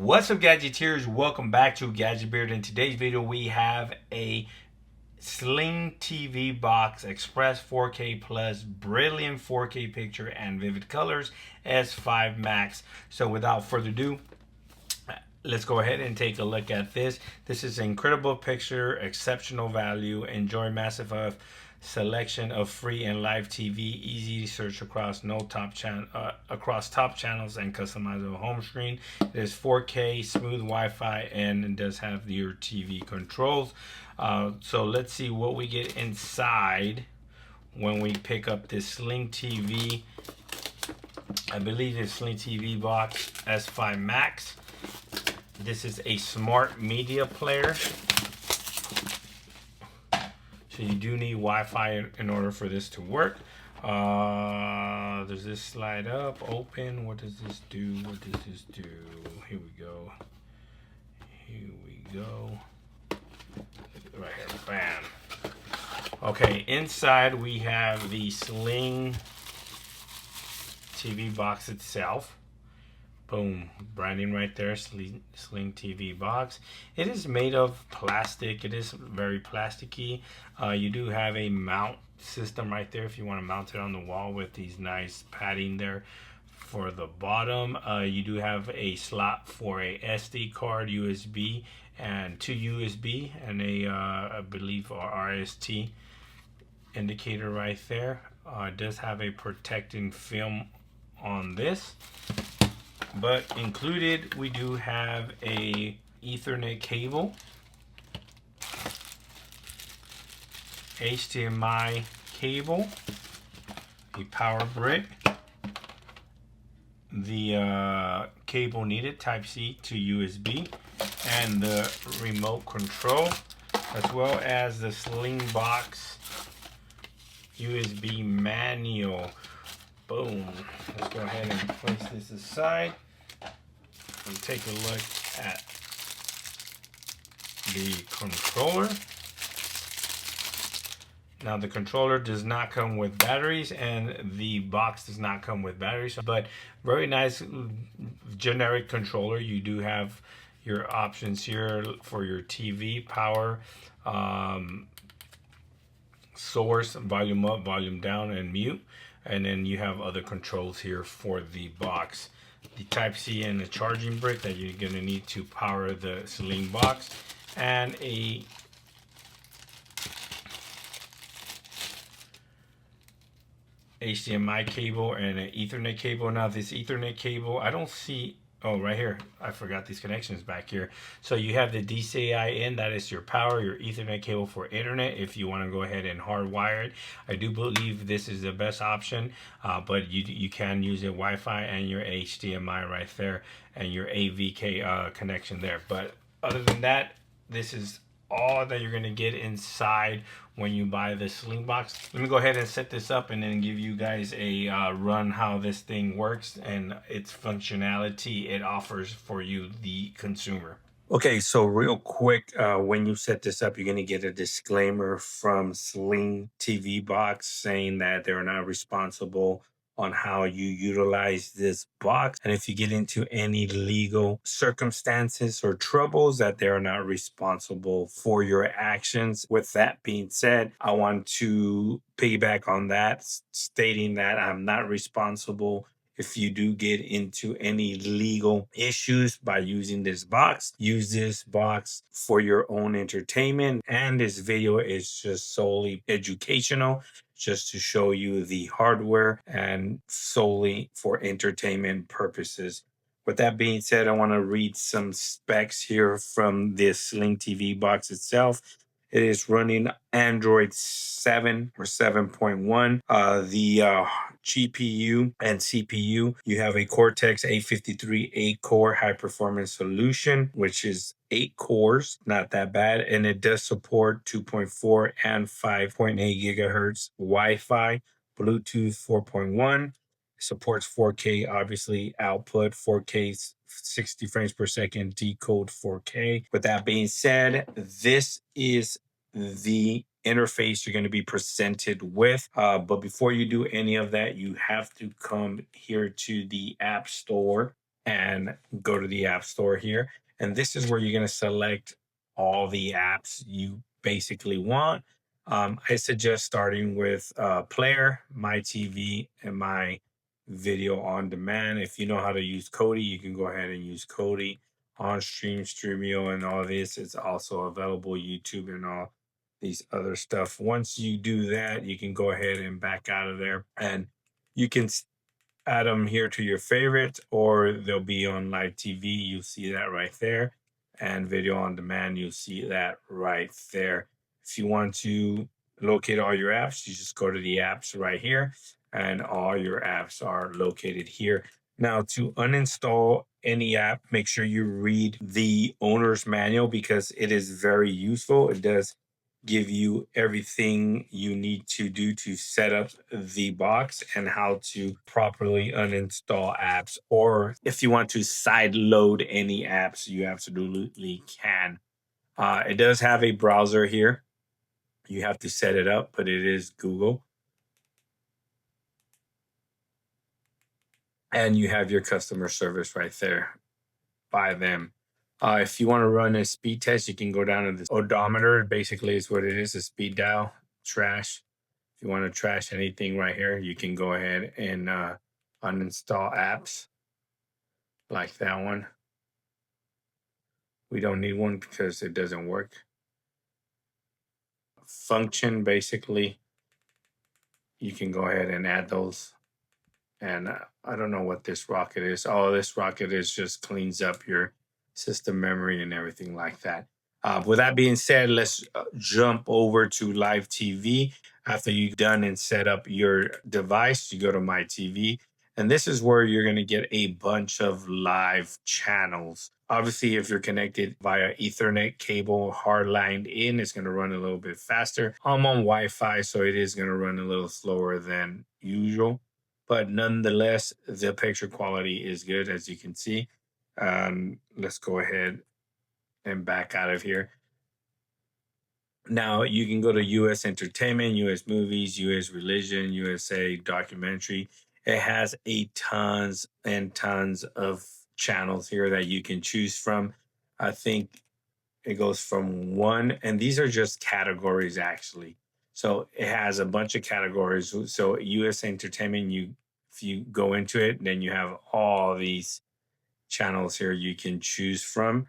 What's up, gadgeteers? Welcome back to Gadget Beard. In today's video, we have a SlingTV Box Express 4K Plus brilliant 4K picture and vivid colors S5 Max. So without further ado, let's go ahead and take a look at this. This is an incredible picture, exceptional value, enjoy massive selection of free and live TV, easy to search across top channels and customizable home screen. It is 4K, smooth Wi-Fi, and it does have your TV controls. So let's see what we get inside when we pick up this SlingTV. I believe it's SlingTV Box S5 Max. This is a smart media player. So you do need Wi-Fi in order for this to work. Does this slide up, open? What does this do? What does this do? Here we go. Here we go. Right here, bam. Okay, inside we have the SlingTV box itself. Boom, branding right there, SlingTV Box. It is made of plastic. It is very plasticky. You do have a mount system right there if you want to mount it on the wall with these nice padding there for the bottom. You do have a slot for a SD card, USB, and 2 USB, and a I believe RST indicator right there. It does have a protecting film on this. But included, we do have a Ethernet cable, HDMI cable, a power brick, the cable needed Type-C to USB, and the remote control, as well as the Slingbox USB manual. Boom. Let's go ahead and place this aside and take a look at the controller. Now the controller does not come with batteries and the box does not come with batteries, but very nice generic controller. You do have your options here for your TV, power, source, volume up, volume down, and mute. And then you have other controls here for the box. The Type-C and the charging brick that you're gonna need to power the Sling box, and a HDMI cable and an Ethernet cable. Now this Ethernet cable, I don't see, oh, right here, I forgot these connections back here. So you have the DCI in, that is your power, your Ethernet cable for internet if you want to go ahead and hardwire it. I do believe this is the best option, but you can use a Wi-Fi and your HDMI right there and your AV connection there. But other than that, this is all that you're going to get inside when you buy the Sling box. Let me go ahead and set this up and then give you guys a run how this thing works and its functionality it offers for you, the consumer. Okay, so real quick, when you set this up, you're going to get a disclaimer from SlingTV Box saying that they're not responsible on how you utilize this box, and if you get into any legal circumstances or troubles, that they're not responsible for your actions. With that being said, I want to piggyback on that, stating that I'm not responsible if you do get into any legal issues by using this box. Use this box for your own entertainment, and this video is just solely educational, just to show you the hardware and solely for entertainment purposes. With that being said, I want to read some specs here from this SlingTV box itself. It is running Android 7 or 7.1. The GPU and CPU, you have a Cortex A53 8-core high-performance solution, which is 8 cores, not that bad, and it does support 2.4 and 5.8 gigahertz Wi-Fi, Bluetooth 4.1, supports 4K, obviously, output, 4K 60 frames per second, decode 4K. With that being said, this is the interface you're going to be presented with. But before you do any of that, you have to come here to the App Store and go to the App Store here. And this is where you're going to select all the apps you basically want. I suggest starting with Player, My TV, and My Video on Demand. If you know how to use Kodi, you can go ahead and use Kodi. On Stream, Streamio, and all this is also available. YouTube and all these other stuff. Once you do that, you can go ahead and back out of there, and you can add them here to your favorites, or they'll be on live TV. You'll see that right there. And video on demand, you'll see that right there. If you want to locate all your apps, you just go to the apps right here, and all your apps are located here. Now, to uninstall any app, make sure you read the owner's manual because it is very useful. It does give you everything you need to do to set up the box and how to properly uninstall apps. Or if you want to side load any apps, you absolutely can. It does have a browser here. You have to set it up, but it is Google. And you have your customer service right there by them. If you want to run a speed test, you can go down to the odometer. Basically, is what it is, a speed dial, trash. If you want to trash anything right here, you can go ahead and uninstall apps like that one. We don't need one because it doesn't work. Function, basically, you can go ahead and add those. And I don't know what this rocket is. Oh, this rocket is just cleans up your system memory and everything like that. With that being said, let's jump over to live TV. After you've done and set up your device, you go to My TV. And this is where you're going to get a bunch of live channels. Obviously, if you're connected via Ethernet cable hardlined in, it's going to run a little bit faster. I'm on Wi-Fi, so it is going to run a little slower than usual. But nonetheless, the picture quality is good, as you can see. Let's go ahead and back out of here. Now you can go to US Entertainment, US Movies, US Religion, USA Documentary. It has a tons and tons of channels here that you can choose from. I think it goes from one, and these are just categories actually. So it has a bunch of categories. So US Entertainment, if you go into it, then you have all these channels here you can choose from.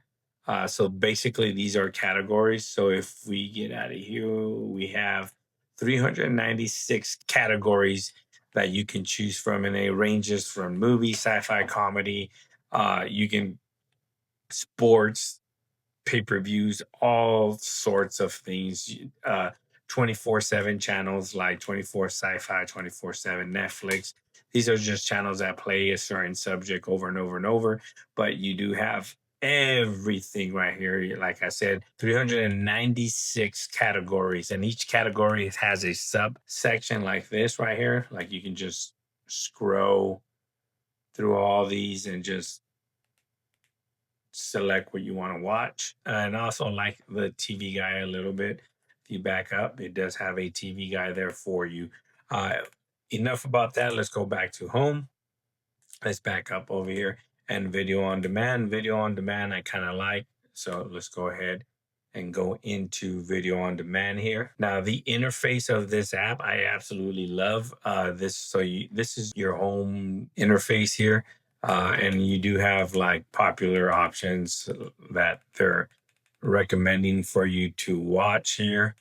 So basically, these are categories. So if we get out of here, we have 396 categories that you can choose from, and it ranges from movie, sci-fi, comedy. You can sports, pay-per-views, all sorts of things. 24/7 channels like 24 Sci-Fi, 24/7 Netflix. These are just channels that play a certain subject over and over and over, but you do have everything right here. Like I said, 396 categories, and each category has a subsection like this right here. Like you can just scroll through all these and just select what you want to watch. And also, like the TV guide a little bit. If you back up, it does have a TV guide there for you. Enough about that. Let's go back to home. Let's back up over here and video on demand. Video on demand, I kind of like. So let's go ahead and go into video on demand here. Now, the interface of this app, I absolutely love this. So this is your home interface here. And you do have like popular options that they're recommending for you to watch here.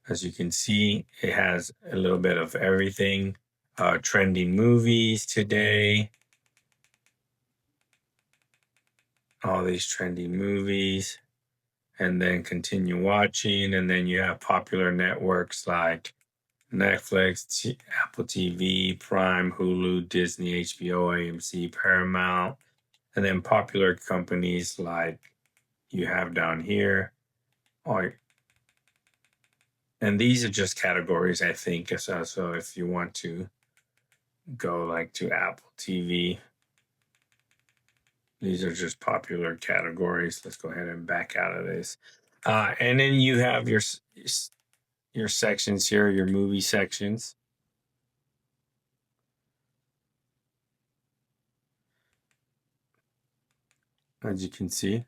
As you can see, it has a little bit of everything. Trending movies today. All these trending movies. And then continue watching. And then you have popular networks like Netflix, Apple TV, Prime, Hulu, Disney, HBO, AMC, Paramount, and then popular companies like you have down here. And these are just categories, I think. So if you want to go like to Apple TV, these are just popular categories. Let's go ahead and back out of this. And then you have your sections here, your movie sections. as you can see.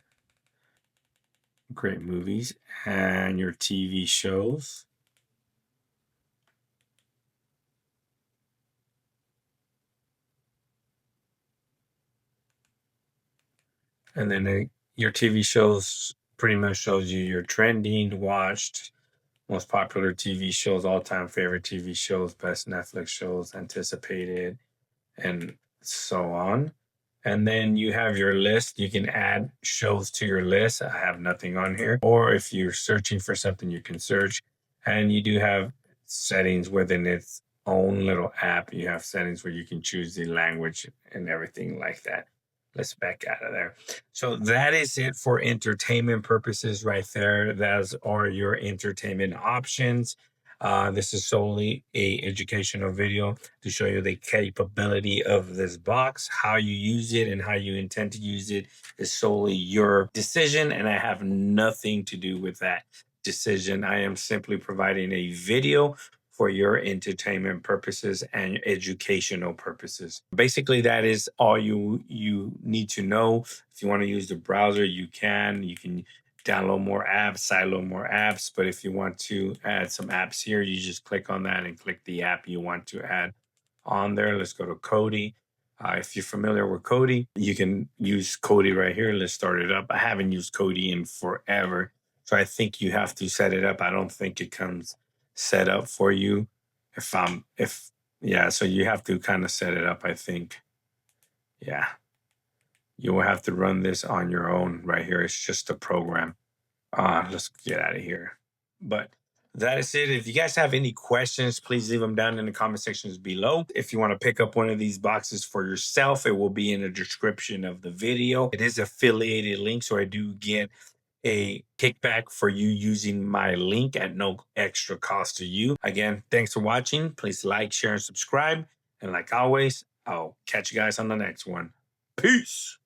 Great movies and your TV shows. And then your TV shows pretty much shows you your trending, watched, most popular TV shows, all-time favorite TV shows, best Netflix shows, anticipated, and so on. And then you have your list. You can add shows to your list. I have nothing on here. Or if you're searching for something, you can search. And you do have settings within its own little app. You have settings where you can choose the language and everything like that. Let's back out of there. So that is it for entertainment purposes right there. Those are your entertainment options. This is solely a educational video to show you the capability of this box. How you use it and how you intend to use it is solely your decision, and I have nothing to do with that decision. I am simply providing a video for your entertainment purposes and educational purposes. Basically, that is all you need to know. If you want to use the browser, you can. You can download more apps, sideload more apps. But if you want to add some apps here, you just click on that and click the app you want to add on there. Let's go to Kodi. If you're familiar with Kodi, you can use Kodi right here. Let's start it up. I haven't used Kodi in forever, so I think you have to set it up. I don't think it comes set up for you. Yeah, so you have to kind of set it up, I think. Yeah. You will have to run this on your own right here. It's just a program. Let's get out of here. But that is it. If you guys have any questions, please leave them down in the comment sections below. If you want to pick up one of these boxes for yourself, it will be in the description of the video. It is affiliated link, so I do get a kickback for you using my link at no extra cost to you. Again, thanks for watching. Please like, share, and subscribe. And like always, I'll catch you guys on the next one. Peace.